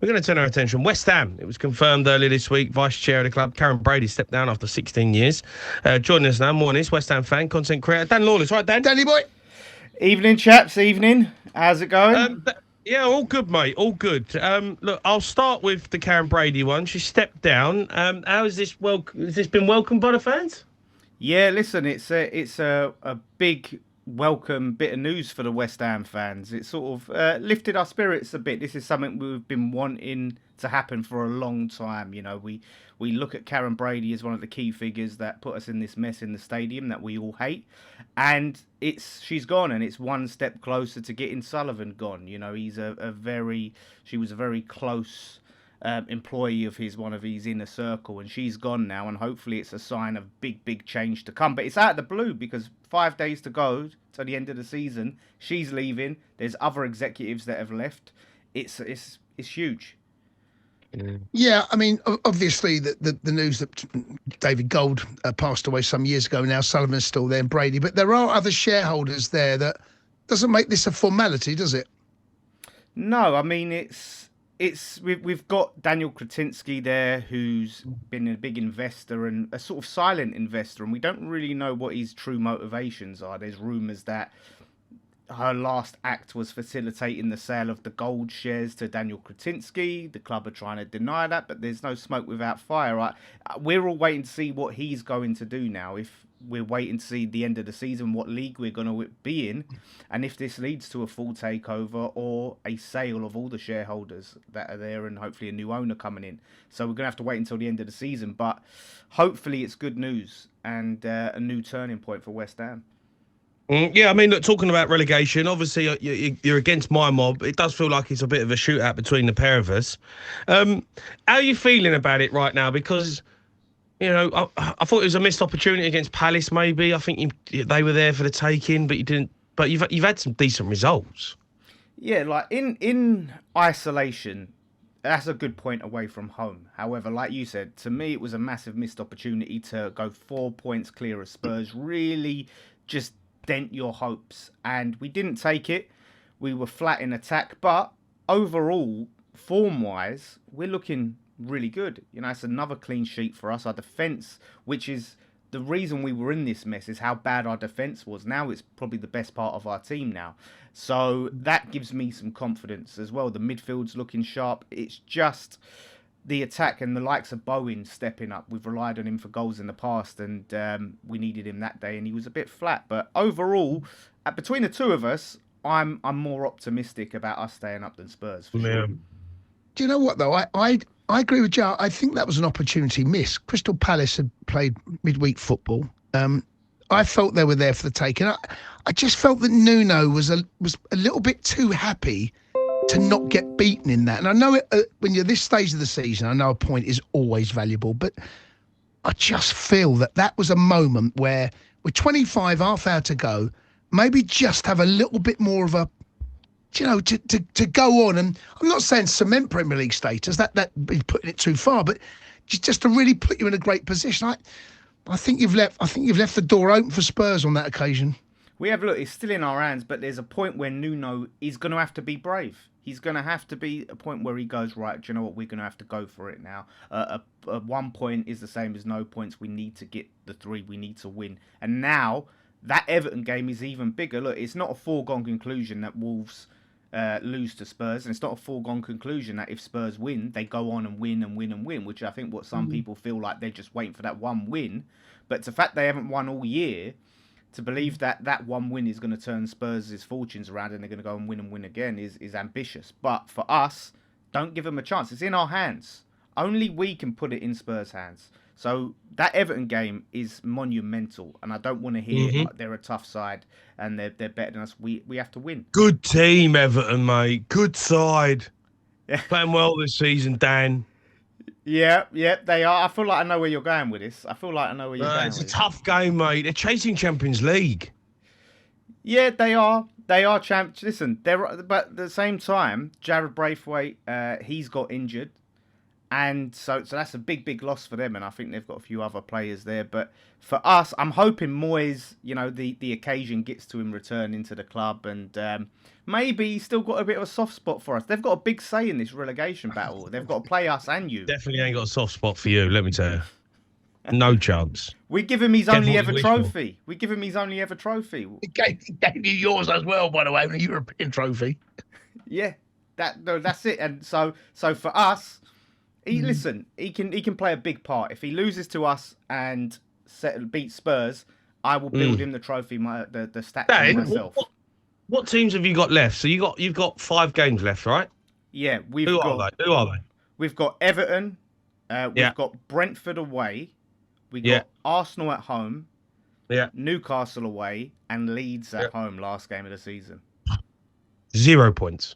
We're going to turn our attention. West Ham. It was confirmed earlier this week. Vice chair of the club, Karen Brady, stepped down after 16 years. Joining us now, morning, West Ham fan, content creator, Dan Lawless. Right, Dan? Danny boy. Evening, chaps. Evening. How's it going? Yeah, all good, mate. All good. Look, I'll start with the Karen Brady one. She stepped down. How is this? Has this been welcomed by the fans? Yeah, listen, it's a big welcome bit of news for the West Ham fans. It sort of lifted our spirits a bit. This is something we've been wanting to happen for a long time. You know, we look at Karen Brady as one of the key figures that put us in this mess in the stadium that we all hate, and she's gone, and it's one step closer to getting Sullivan gone. You know, she was a very close employee of one of his inner circle, and she's gone now, and hopefully it's a sign of big change to come. But it's out of the blue because 5 days to go to the end of the season. She's leaving. There's other executives that have left. It's huge. Yeah, I mean, obviously the news that David Gold passed away some years ago. Now Sullivan's still there and Brady, but there are other shareholders there. That doesn't make this a formality, does it? No, I mean we've got Daniel Kretinsky there, who's been a big investor and a sort of silent investor, and we don't really know what his true motivations are. There's rumours that her last act was facilitating the sale of the Gold shares to Daniel Kretinsky. The club are trying to deny that, but there's no smoke without fire. Right? We're all waiting to see what he's going to do now. If we're waiting to see the end of the season, what league we're going to be in, and if this leads to a full takeover or a sale of all the shareholders that are there, and hopefully a new owner coming in. So we're going to have to wait until the end of the season, but hopefully it's good news and a new turning point for West Ham. Yeah, I mean, look, talking about relegation, obviously you're against my mob. It does feel like it's a bit of a shootout between the pair of us. How are you feeling about it right now? Because, you know, I thought it was a missed opportunity against Palace. Maybe I think they were there for the taking, but you didn't. But you've had some decent results. Yeah, like in isolation, that's a good point away from home. However, like you said, to me it was a massive missed opportunity to go 4 points clear of Spurs. Really, just dent your hopes, and we didn't take it. We were flat in attack, but overall, form-wise, we're looking really good. You know, it's another clean sheet for us. Our defence, which is the reason we were in this mess, is how bad our defence was. Now it's probably the best part of our team now. So that gives me some confidence as well. The midfield's looking sharp. It's just the attack and the likes of Bowen stepping up. We've relied on him for goals in the past, and we needed him that day, and he was a bit flat. But overall, between the two of us, I'm more optimistic about us staying up than Spurs, for sure. Do you know what, though? I agree with Joe. I think that was an opportunity missed. Crystal Palace had played midweek football. I felt they were there for the taking. I just felt that Nuno was a little bit too happy to not get beaten in that. And I know when you're this stage of the season, I know a point is always valuable, but I just feel that was a moment where with 25, half hour to go, maybe just have a little bit more of a, you know, to go on. And I'm not saying cement Premier League status, that be putting it too far, but just to really put you in a great position. I think you've left the door open for Spurs on that occasion. We have, look, it's still in our hands, but there's a point where Nuno is going to have to be brave. He's going to have to be a point where he goes, right, do you know what, we're going to have to go for it now. 1 point is the same as no points. We need to get the 3. We need to win. And now, that Everton game is even bigger. Look, it's not a foregone conclusion that Wolves lose to Spurs, and it's not a foregone conclusion that if Spurs win, they go on and win and win and win, which I think what some people feel like they're just waiting for that one win. But the fact they haven't won all year, to believe that one win is going to turn Spurs' fortunes around and they're going to go and win again is ambitious. But for us, don't give them a chance. It's in our hands. Only we can put it in Spurs' hands. So that Everton game is monumental, and I don't want to hear like they're a tough side and they're better than us. We have to win. Good team, Everton, mate. Good side. Yeah. Playing well this season, Dan. Yeah, they are. I feel like I know where you're going with this. It's a tough game, mate. They're chasing Champions League. Yeah, they are. They are champs. Listen, but at the same time, Jared Braithwaite, he's got injured. And so that's a big loss for them, and I think they've got a few other players there. But for us, I'm hoping Moyes, the occasion gets to him returning to the club, and maybe he's still got a bit of a soft spot for us. They've got a big say in this relegation battle. They've got to play us and you. Definitely ain't got a soft spot for you, let me tell you. No chance. We give him his Get only what ever you wish for. trophy. We give him his only ever trophy. He gave you yours as well, by the way, the European trophy. Yeah, that's it. And so for us, listen, he can play a big part. If he loses to us and beats Spurs, I will build him the trophy, the statue Dan, myself. What teams have you got left? So you've got 5 games left, right? Yeah, Who are they? We've got Everton. We've Yeah. got Brentford away. We got Yeah. Arsenal at home. Yeah. Newcastle away and Leeds at home. Last game of the season. 0 points.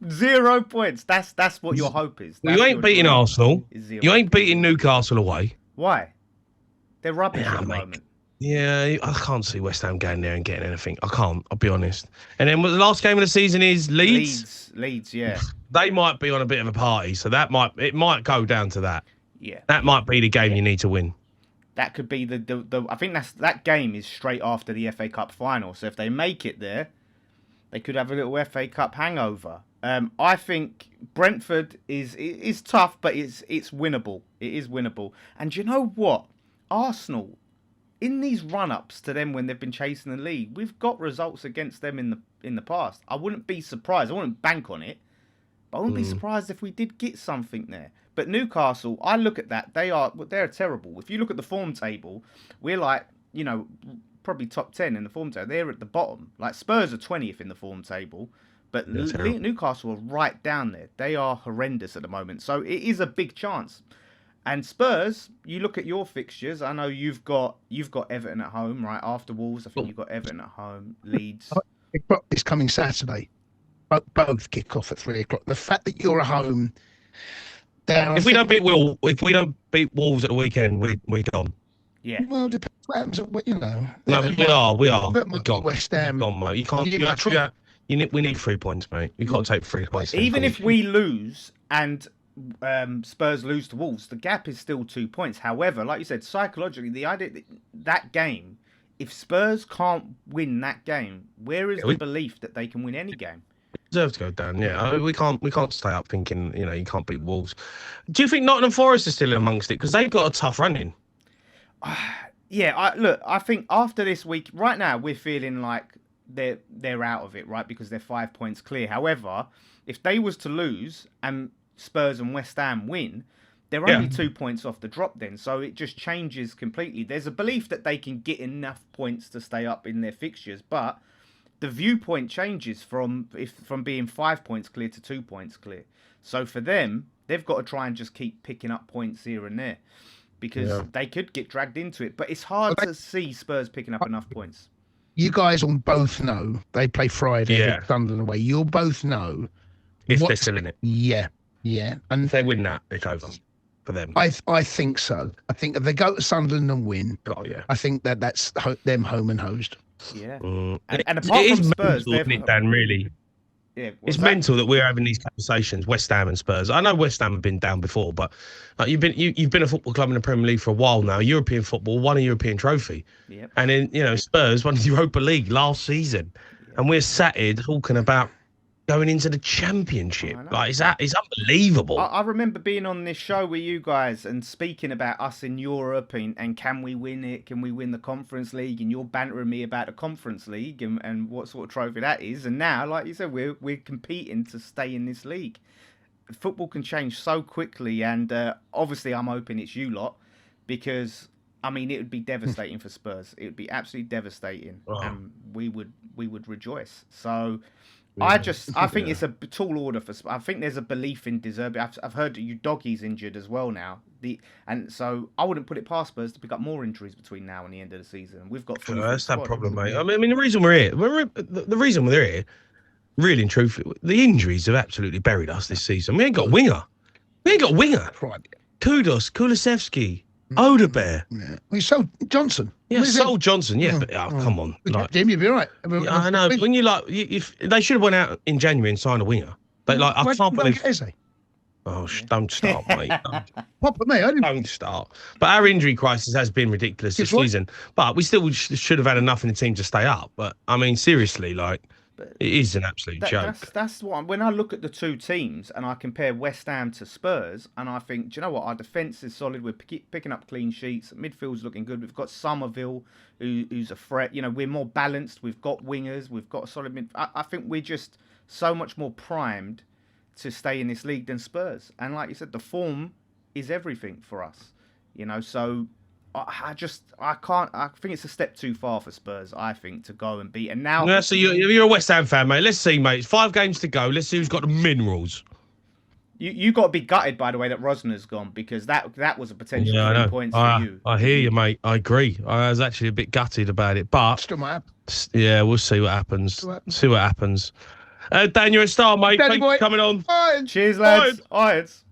0 points. That's what your hope is. You ain't beating Arsenal. You ain't beating Newcastle away. Why? They're rubbish Yeah, at the mate. moment. Yeah, I can't see West Ham going there and getting anything. I can't. I'll be honest. And then the last game of the season is Leeds. Leeds, yeah. They might be on a bit of a party, so it might go down to that. Yeah. That might be the game you need to win. That could be the I think that game is straight after the FA Cup final. So if they make it there, they could have a little FA Cup hangover. I think Brentford is tough, but it's winnable. It is winnable. And you know what? Arsenal, in these run-ups to them when they've been chasing the league, we've got results against them in the past. I wouldn't be surprised. I wouldn't bank on it, but I wouldn't be surprised if we did get something there. But Newcastle, I look at that. They're terrible. If you look at the form table, we're like, probably top 10 in the form table. They're at the bottom. Like Spurs are 20th in the form table, but Newcastle are right down there. They are horrendous at the moment. So it is a big chance. And Spurs, you look at your fixtures. I know you've got Everton at home, right? After Wolves, I think you've got Everton at home, Leeds. It's coming Saturday. Both kick off at 3:00. The fact that you're at home. If we don't beat Wolves at the weekend, we're gone. Yeah. Well, depends what happens. No, we are. But We're gone. West Ham. We're gone, mate. You can't. We need 3 points, mate. You can't take 3 points. Even if we lose and Spurs lose to Wolves, the gap is still 2 points. However, like you said, psychologically, the idea that game, if Spurs can't win that game, where is the belief that they can win any game? Deserve to go down. Yeah, we can't stay up thinking you can't beat Wolves. Do you think Nottingham Forest is still amongst it because they've got a tough run in? Yeah, I think after this week, right now we're feeling like they're out of it, right? Because they're 5 points clear. However, if they was to lose and Spurs and West Ham win, they're only 2 points off the drop then. So it just changes completely. There's a belief that they can get enough points to stay up in their fixtures, but the viewpoint changes from being 5 points clear to 2 points clear. So for them, they've got to try and just keep picking up points here and there because they could get dragged into it. But it's hard to see Spurs picking up enough points. You guys all both know they play Friday against Sunderland away. You'll both know if they're still in it. Yeah. And if they win that, it's over for them. I think so. I think if they go to Sunderland and win, I think that's them home and hosed. Yeah. And apart from Spurs, isn't it, Dan, really? Yeah, it's mental that we're having these conversations, West Ham and Spurs. I know West Ham have been down before, but you've been a football club in the Premier League for a while now. European football, won a European trophy, and then Spurs won the Europa League last season, and we're sat here talking about going into the Championship. Like it's unbelievable. I remember being on this show with you guys and speaking about us in Europe and can we win it? Can we win the Conference League? And you're bantering me about the Conference League and what sort of trophy that is. And now, like you said, we're competing to stay in this league. Football can change so quickly, and obviously I'm hoping it's you lot because it would be devastating for Spurs. It would be absolutely devastating, and we would rejoice. So. I think it's a tall order for. I think there's a belief in De Zerbi. I've heard that Udogie's injured as well now. And so I wouldn't put it past Spurs to pick up more injuries between now and the end of the season. We've got. That's that problem, mate. I mean, the reason we're here, the reason we're here, really and truthfully, the injuries have absolutely buried us this season. We ain't got a winger. Kulusevski. Odebear. Yeah. We sold Johnson. Yeah, sold Johnson. Yeah, but come on. Jim, you'd be right. I know. When you if they should have went out in January and signed a winger. I can't believe. Oh, don't start, mate. What for me? I didn't. Don't start. But our injury crisis has been ridiculous this season. But we still should have had enough in the team to stay up. But I mean, seriously, like, it is an absolute joke. That's what when I look at the two teams and I compare West Ham to Spurs, and I think, do you know what? Our defence is solid. We're picking up clean sheets. Midfield's looking good. We've got Somerville, who's a threat. You know, we're more balanced. We've got wingers. We've got a solid mid. I think we're just so much more primed to stay in this league than Spurs. And like you said, the form is everything for us. You know, so I can't. I think it's a step too far for Spurs, I think, to go and beat. And now, yeah, so you're a West Ham fan, mate. Let's see, mate. 5 games to go. Let's see who's got the minerals. You got to be gutted, by the way, that Rosner's gone, because that was a potential 3 points for you. I hear you, mate. I agree. I was actually a bit gutted about it, but Still might happen. Yeah, we'll see what happens. See what happens. Dan, you're a star, mate. Danny Thanks for coming on. Bye. Cheers, lads. Irons.